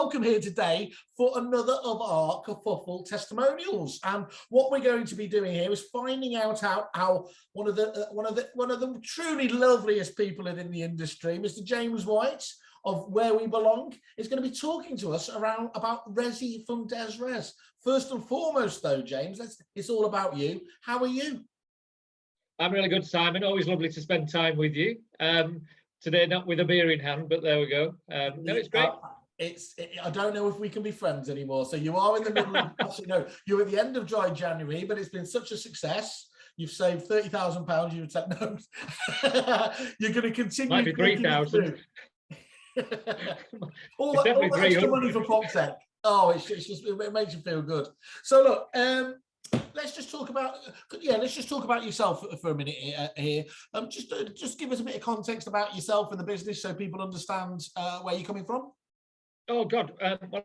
welcome here today for another of our kerfuffle testimonials. And what we're going to be doing here is finding out how one of the truly loveliest people in the industry, Mr. James White of Where We Belong, is going to be talking to us about Resi from Dezrez. First and foremost, though, James, it's all about you. How are you? I'm really good, Simon. Always lovely to spend time with you. Today, not with a beer in hand, but there we go. No, it's great. I don't know if we can be friends anymore. So you are in the middle of, you're at the end of dry January, but it's been such a success. You've saved £30,000. You would say no. You're going to continue. Might be 3,000. all that extra money for PropTech. Oh, it makes you feel good. So look, let's just talk about yourself for a minute here. Just give us a bit of context about yourself and the business so people understand where you're coming from. Oh God, well,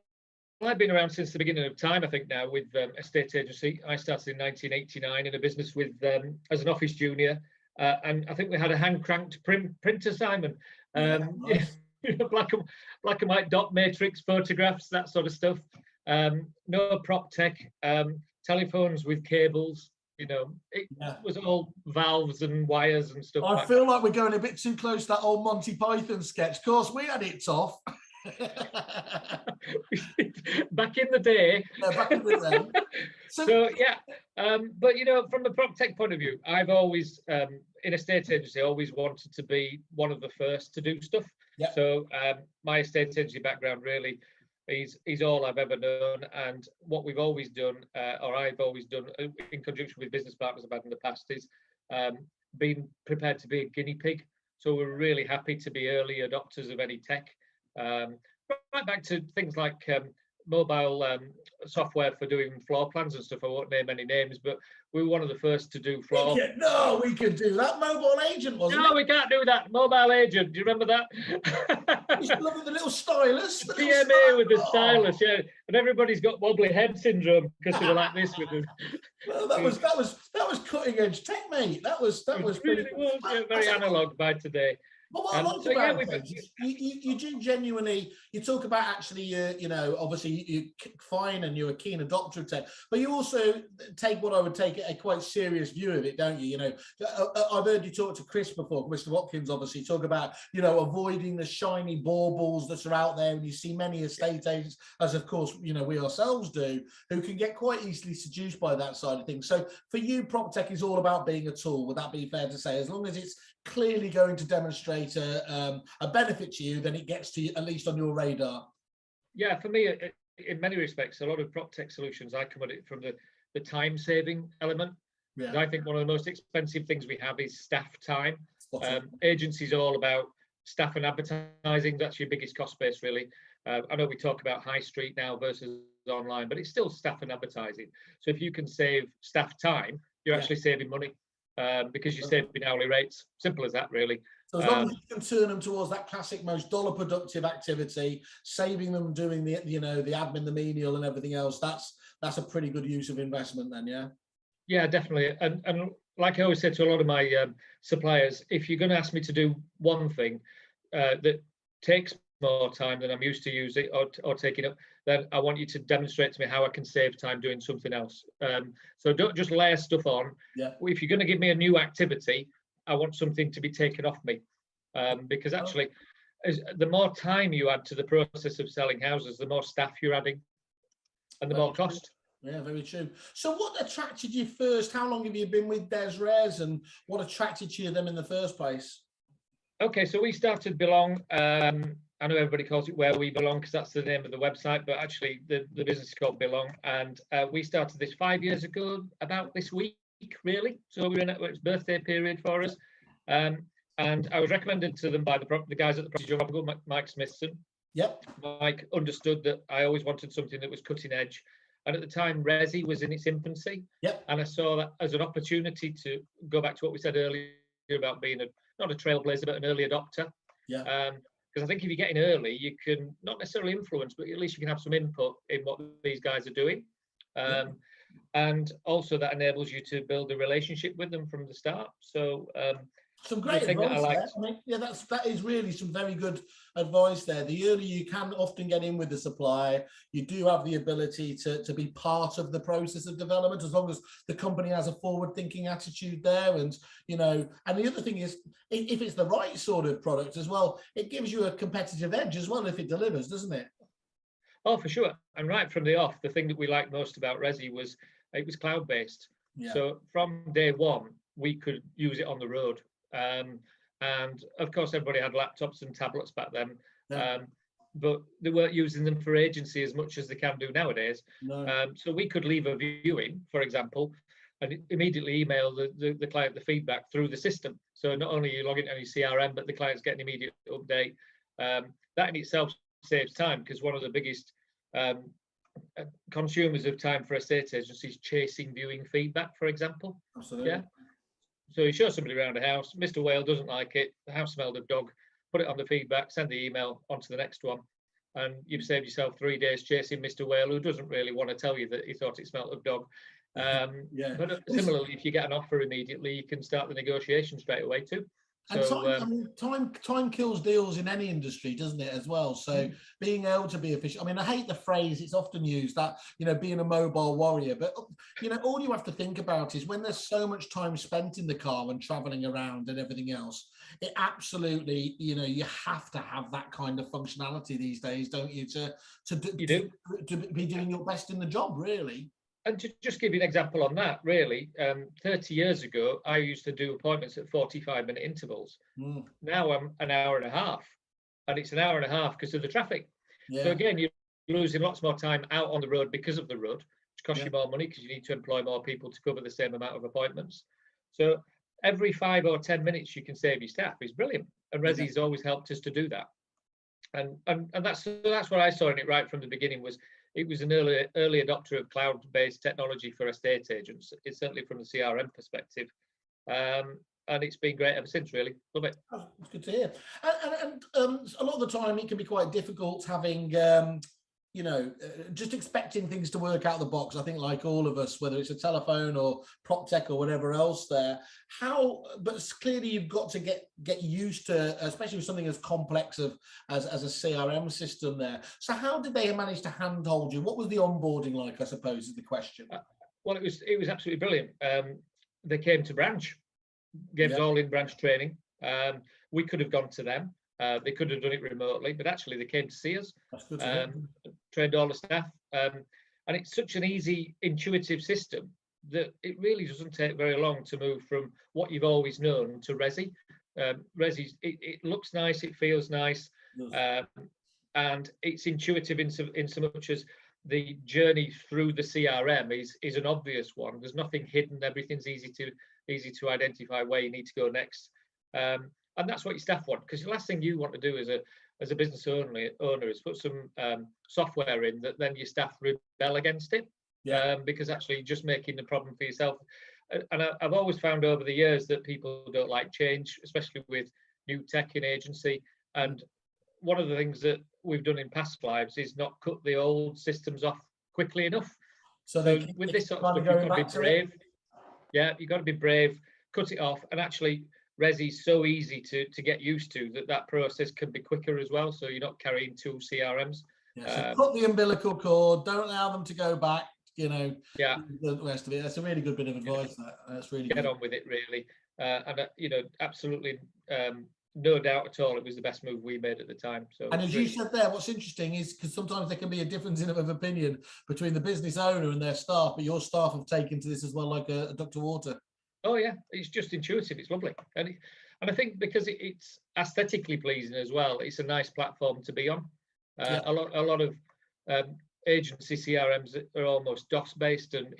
I've been around since the beginning of time. I think now with estate agency. I started in 1989 in a business with as an office junior, and I think we had a hand cranked printer, Simon. Nice. Black and white dot matrix photographs, that sort of stuff. No prop tech. Telephones with cables, it was all valves and wires and stuff. I feel like we're going a bit too close to that old Monty Python sketch. Of course, we had it tough. Back in the day. Yeah, back in the day. So yeah, but from the prop tech point of view, I've always, in a estate agency, always wanted to be one of the first to do stuff. Yep. So my estate agency background really is all I've ever known, and what we've always done, or I've always done in conjunction with business partners I've had in the past, is being prepared to be a guinea pig. So we're really happy to be early adopters of any tech, right back to things like mobile software for doing floor plans and stuff. I won't name any names, but we were one of the first to do floor. No, we can do that. Mobile agent, wasn't it? No, we can't do that. Mobile agent. Do you remember that? You love the little stylus. The PMA with the stylus, yeah. And everybody's got wobbly head syndrome because they were like this with them. Well, that was cutting edge tech, mate. That was pretty. Really was, yeah, very analog by today. But what I liked about it, you do genuinely, you talk about actually, obviously you're fine and you're a keen adopter of tech, but you also take what I would take a quite serious view of it, don't you? I've heard you talk to Chris before, Mr. Watkins, obviously, talk about, avoiding the shiny baubles that are out there. And you see many estate agents, as of course, we ourselves do, who can get quite easily seduced by that side of things. So for you, prop tech is all about being a tool. Would that be fair to say? As long as it's clearly going to demonstrate a benefit to you, then it gets to you, at least on your radar. Yeah, for me, in many respects, a lot of prop tech solutions, I come at it from the time saving element. Yeah. I think one of the most expensive things we have is staff time. Agencies are all about staff and advertising. That's your biggest cost base, really. I know we talk about high street now versus online, but it's still staff and advertising. So if you can save staff time, you're actually saving money. Because you're saving hourly rates. Simple as that, really. So as long as you can turn them towards that classic, most dollar productive activity, saving them doing the admin, the menial, and everything else, that's a pretty good use of investment, then, yeah. Yeah, definitely. And like I always say to a lot of my suppliers, if you're going to ask me to do one thing that takes more time than I'm used to using or taking up, then I want you to demonstrate to me how I can save time doing something else. So don't just layer stuff on. Yeah. If you're going to give me a new activity, I want something to be taken off me. Because actually, the more time you add to the process of selling houses, the more staff you're adding and the more cost. Yeah, very true. So what attracted you first? How long have you been with Dezrez, and what attracted you to them in the first place? Okay, so we started Belong. I know everybody calls it Where We Belong because that's the name of the website, but actually the business is called Belong. And we started this 5 years ago, about this week, really. So we were in its birthday period for us. And I was recommended to them by the guys at the property job, Mike Smithson. Yep. Mike understood that I always wanted something that was cutting edge. And at the time, Resi was in its infancy. Yep. And I saw that as an opportunity to go back to what we said earlier about being not a trailblazer, but an early adopter. Yeah. Because I think if you get in early, you can not necessarily influence, but at least you can have some input in what these guys are doing. And also that enables you to build a relationship with them from the start. So Some great advice there. I mean, yeah, that is really some very good advice there. The earlier you can often get in with the supplier, you do have the ability to be part of the process of development, as long as the company has a forward-thinking attitude there. And and the other thing is, if it's the right sort of product as well, it gives you a competitive edge as well if it delivers, doesn't it? Oh, for sure. And right from the off, the thing that we liked most about Resi was it was cloud-based. Yeah. So from day one, we could use it on the road. And of course, everybody had laptops and tablets back then, but they weren't using them for agency as much as they can do nowadays. No. So we could leave a viewing, for example, and immediately email the client the feedback through the system. So not only you log into any CRM, but the client's getting an immediate update. That in itself saves time, because one of the biggest consumers of time for estate agencies chasing viewing feedback, for example. Absolutely. Yeah. So you show somebody around a house, Mr. Whale doesn't like it, the house smelled of dog, put it on the feedback, send the email on to the next one, and you've saved yourself 3 days chasing Mr. Whale, who doesn't really want to tell you that he thought it smelled of dog. But similarly, if you get an offer immediately, you can start the negotiation straight away too. So, and time kills deals in any industry, doesn't it, as well? So being able to be efficient. I mean, I hate the phrase, it's often used that, being a mobile warrior, but all you have to think about is when there's so much time spent in the car and traveling around and everything else, it absolutely, you have to have that kind of functionality these days, don't you, to be doing your best in the job, really. And to just give you an example on that, really, 30 years ago, I used to do appointments at 45-minute intervals. Now I'm an hour and a half, and it's an hour and a half because of the traffic. Yeah. So again, you're losing lots more time out on the road because of the road, which costs you more money because you need to employ more people to cover the same amount of appointments. So every 5 or 10 minutes you can save your staff is brilliant. And Resi's always helped us to do that. And that's what I saw in it right from the beginning. Was it was an early adopter of cloud-based technology for estate agents. It's certainly from the CRM perspective, and it's been great ever since. Really love it. Oh, it's good to hear. And a lot of the time it can be quite difficult having just expecting things to work out of the box. I think, like all of us, whether it's a telephone or prop tech or whatever else there, but clearly you've got to get used to, especially with something as complex as a CRM system there. So how did they manage to handhold you? What was the onboarding like, I suppose, is the question. Well, it was absolutely brilliant. They came to branch, gave us all in branch training. We could have gone to them. They could have done it remotely, but actually they came to see us, trained all the staff, and it's such an easy, intuitive system that it really doesn't take very long to move from what you've always known to Resi. Resi, it looks nice, it feels nice, and it's intuitive in so much as the journey through the CRM is an obvious one. There's nothing hidden. Everything's easy to identify where you need to go next. And that's what your staff want, because the last thing you want to do as a business owner is put some software in that then your staff rebel against it, because actually you're just making the problem for yourself. And I've always found over the years that people don't like change, especially with new tech in agency. And one of the things that we've done in past lives is not cut the old systems off quickly enough. So with this sort of stuff, you've got to be brave. Yeah, you've got to be brave, cut it off, and actually Resi's so easy to get used to that process can be quicker as well. So you're not carrying 2 CRMs. So cut the umbilical cord. Don't allow them to go back. The rest of it. That's a really good bit of advice. That's really get on with it, really. And absolutely, no doubt at all, it was the best move we made at the time. So, and as you said there, what's interesting is because sometimes there can be a difference of opinion between the business owner and their staff, but your staff have taken to this as well, like a duck to water. Oh yeah, it's just intuitive. It's lovely, and I think because it's aesthetically pleasing as well, it's a nice platform to be on. A lot of agency CRMs are almost DOS based and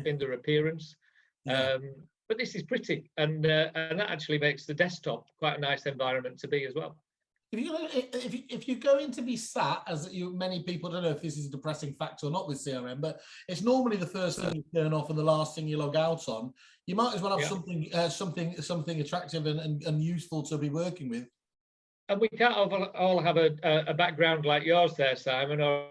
in their appearance, but this is pretty, and that actually makes the desktop quite a nice environment to be as well. If you're going to be sat, as many people, don't know if this is a depressing fact or not with CRM, but it's normally the first thing you turn off and the last thing you log out on. You might as well have something attractive and useful to be working with. And we can't all have a background like yours there, Simon, or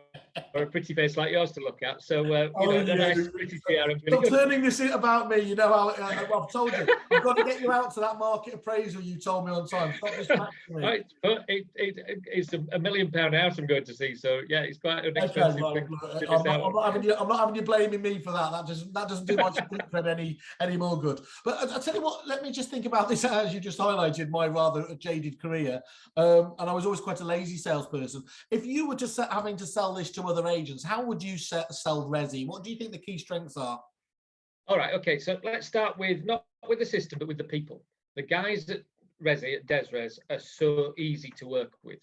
or a pretty face like yours to look at. So, a nice pretty CRM. You're turning this about me. You know how I've told you. I've got to get you out to that market appraisal you told me on time. Stop distracting me. Right, but it's £1 million house I'm going to see. So yeah, it's quite an expensive thing. I'm not having you blaming me for that. That doesn't do my street cred any more good. But I tell you what, let me just think about this as you just highlighted my rather jaded career. And I was always quite a lazy salesperson. If you were just having to sell this to other agents, how would you sell Resi? What do you think the key strengths are? All right, okay, so let's start with not with the system, but with the people. The guys at Resi, at Dezrez, are so easy to work with.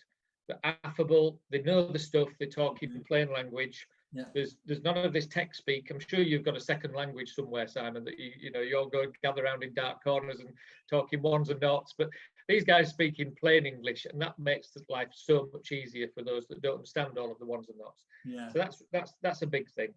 They're affable, they know the stuff, they talk in plain language. Yeah. There's none of this tech speak. I'm sure you've got a second language somewhere, Simon, that you all go and gather around in dark corners and talking ones and noughts. But these guys speak in plain English, and that makes life so much easier for those that don't understand all of the ones and noughts. Yeah. So that's a big thing.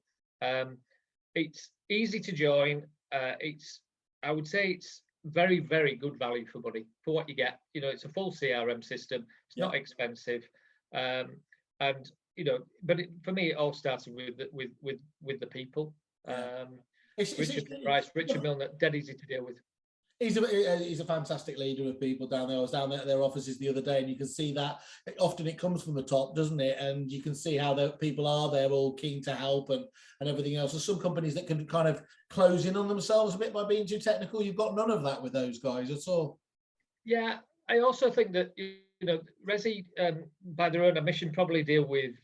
It's easy to join. I would say it's very, very good value for money for what you get. It's a full CRM system. It's not expensive, and but for me, it all started with the people. Richard Price, Richard Milner, dead easy to deal with. He's a fantastic leader of people down there. I was down there at their offices the other day, and you can see that often it comes from the top, doesn't it? And you can see how the people are. They're all keen to help and everything else. There's some companies that can kind of close in on themselves a bit by being too technical. You've got none of that with those guys at all. Yeah, I also think that Resi, by their own admission, probably deal with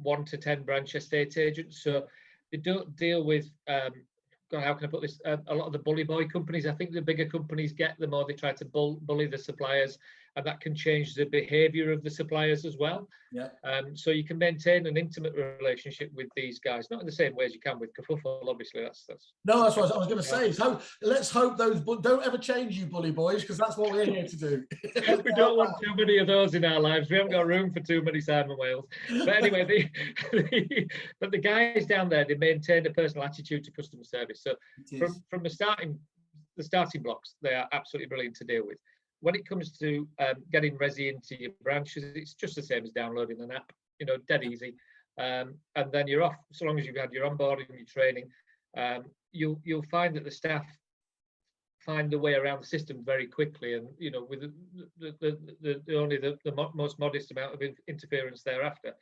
1 to 10 branch estate agents. So they don't deal with how can I put this? A lot of the bully boy companies. I think the bigger companies get, the more they try to bully the suppliers, and that can change the behaviour of the suppliers as well. Yeah. So you can maintain an intimate relationship with these guys, not in the same way as you can with Kerfuffle, obviously. That's no, that's what I was going to say. So let's hope those don't ever change, you bully boys, because that's what we're here to do. We don't want too many of those in our lives. We haven't got room for too many Simon Wales. But anyway, but the guys down there, they maintain a personal attitude to customer service. So from the starting blocks, they are absolutely brilliant to deal with. When it comes to getting Resi into your branches, it's just the same as downloading an app, dead easy. And then you're off. So long as you've had your onboarding and your training, you'll find that the staff find the way around the system very quickly, and with the most modest amount of interference thereafter.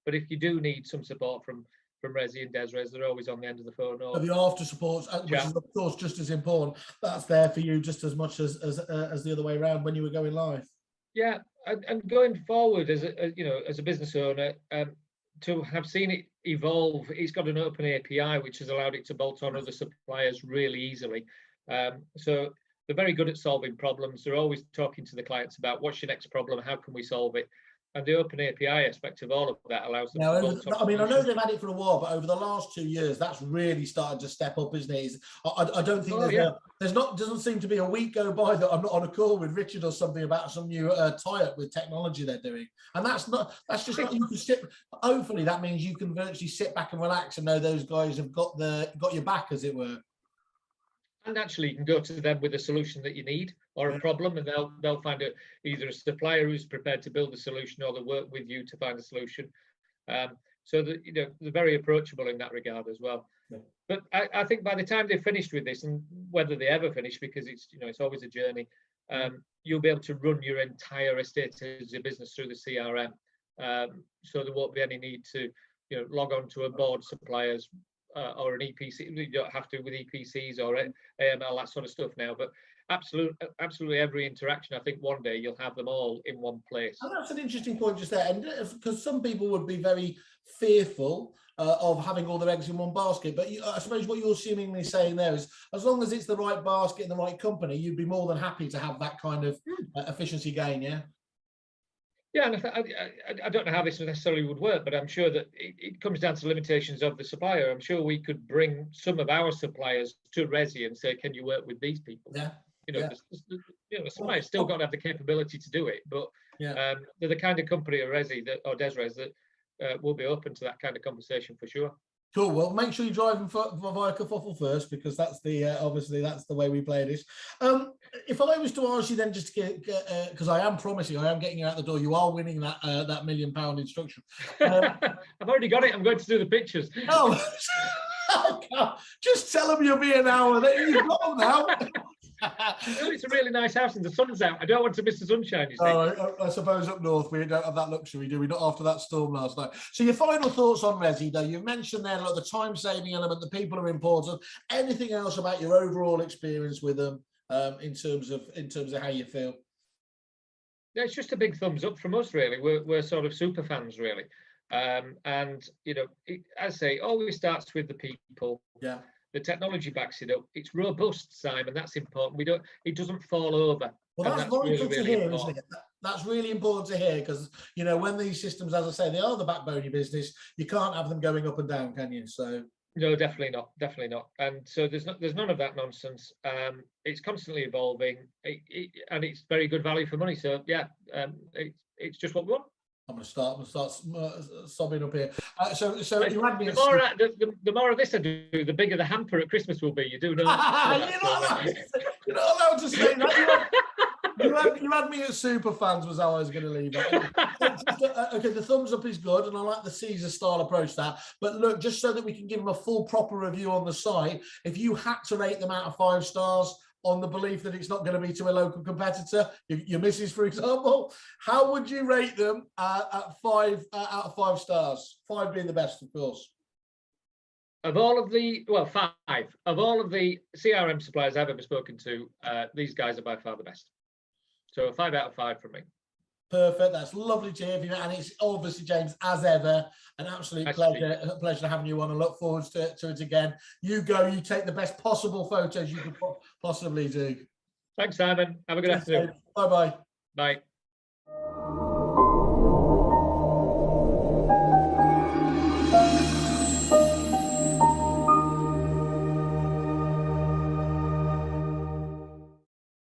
But if you do need some support from Resi and Dezrez, they're always on the end of the phone. Or the after support, which is of course just as important. That's there for you just as much as the other way around when you were going live. Yeah, and going forward as a business owner, to have seen it evolve, it's got an open API which has allowed it to bolt on other suppliers really easily. So they're very good at solving problems. They're always talking to the clients about what's your next problem, how can we solve it. And the open API aspect of all of that allows them to I know they've had it for a while, but over the last 2 years, that's really started to step up, isn't it? I don't think doesn't seem to be a week go by that I'm not on a call with Richard or something about some new tie-up with technology they're doing. And that's just not, you can sit, hopefully that means you can virtually sit back and relax and know those guys have got your back, as it were. And actually, you can go to them with a solution that you need or a problem, and they'll find either a supplier who's prepared to build a solution, or they'll work with you to find a solution. So that they're very approachable in that regard as well. Yeah. But I think by the time they've finished with this, and whether they ever finish, because it's always a journey, you'll be able to run your entire estate as a business through the CRM. So there won't be any need to log on to a board suppliers. Or an EPC, you don't have to with EPCs or AML, that sort of stuff now. But absolutely every interaction, I think one day you'll have them all in one place. And that's an interesting point just there, and because some people would be very fearful of having all their eggs in one basket. But I suppose what you're seemingly saying there is, as long as it's the right basket and the right company, you'd be more than happy to have that kind of efficiency gain, yeah? Yeah, and I don't know how this necessarily would work, but I'm sure that it comes down to limitations of the supplier. I'm sure we could bring some of our suppliers to Resi and say, can you work with these people? Yeah. The supplier's still got to have the capability to do it, but they're the kind of company, or Resi or Dezrez, that will be open to that kind of conversation for sure. Cool. Well, make sure you drive them via Kerfuffle first, because that's the obviously that's the way we play this. If I was to ask you then, just to get because I am promising, I am getting you out the door. You are winning that that £1 million instruction. I've already got it. I'm going to do the pictures. Oh, oh God. Just tell them you'll be an hour. You've got them now. It's a really nice house and the sun's out. I don't want to miss the sunshine, you see. I suppose up north we don't have that luxury, do we? Not after that storm last night. So your final thoughts on Resi, though. You mentioned there, like, the time-saving element, the people are important. Anything else about your overall experience with them in terms of how you feel? Yeah, it's just a big thumbs up from us, really. We're sort of super fans, really. And, you know, as I say, it always starts with the people. Yeah. The technology backs it up. It's robust, Simon. That's important. It doesn't fall over. Well, that's vital to hear, isn't it? That's really important to hear, because, you know, when these systems, as I say, they are the backbone of your business, you can't have them going up and down, can you? So no, definitely not. Definitely not. And so there's none of that nonsense. It's constantly evolving, and it's very good value for money. So yeah, it's just what we want. I'm going to start sobbing up here. So you had me. The more of this I do, the bigger the hamper at Christmas will be. You do know. You're not allowed to say that. You had me at super fans, was how I was going to leave it. Okay, the thumbs up is good, and I like the Caesar style approach to that. But look, just so that we can give them a full proper review on the site, if you had to rate them out of 5 stars, on the belief that it's not going to be to a local competitor, your missus, for example, how would you rate them at 5 out of 5 stars? 5 being the best, of course. Of all of the, well, 5 of all of the CRM suppliers I've ever spoken to, these guys are by far the best. So a 5 out of 5 from me. Perfect. That's lovely to hear from you. And it's obviously, James, as ever, an absolute pleasure having you on. I look forward to it again. You go, you take the best possible photos you could possibly do. Thanks, Simon. Have a good afternoon. Bye-bye. Bye.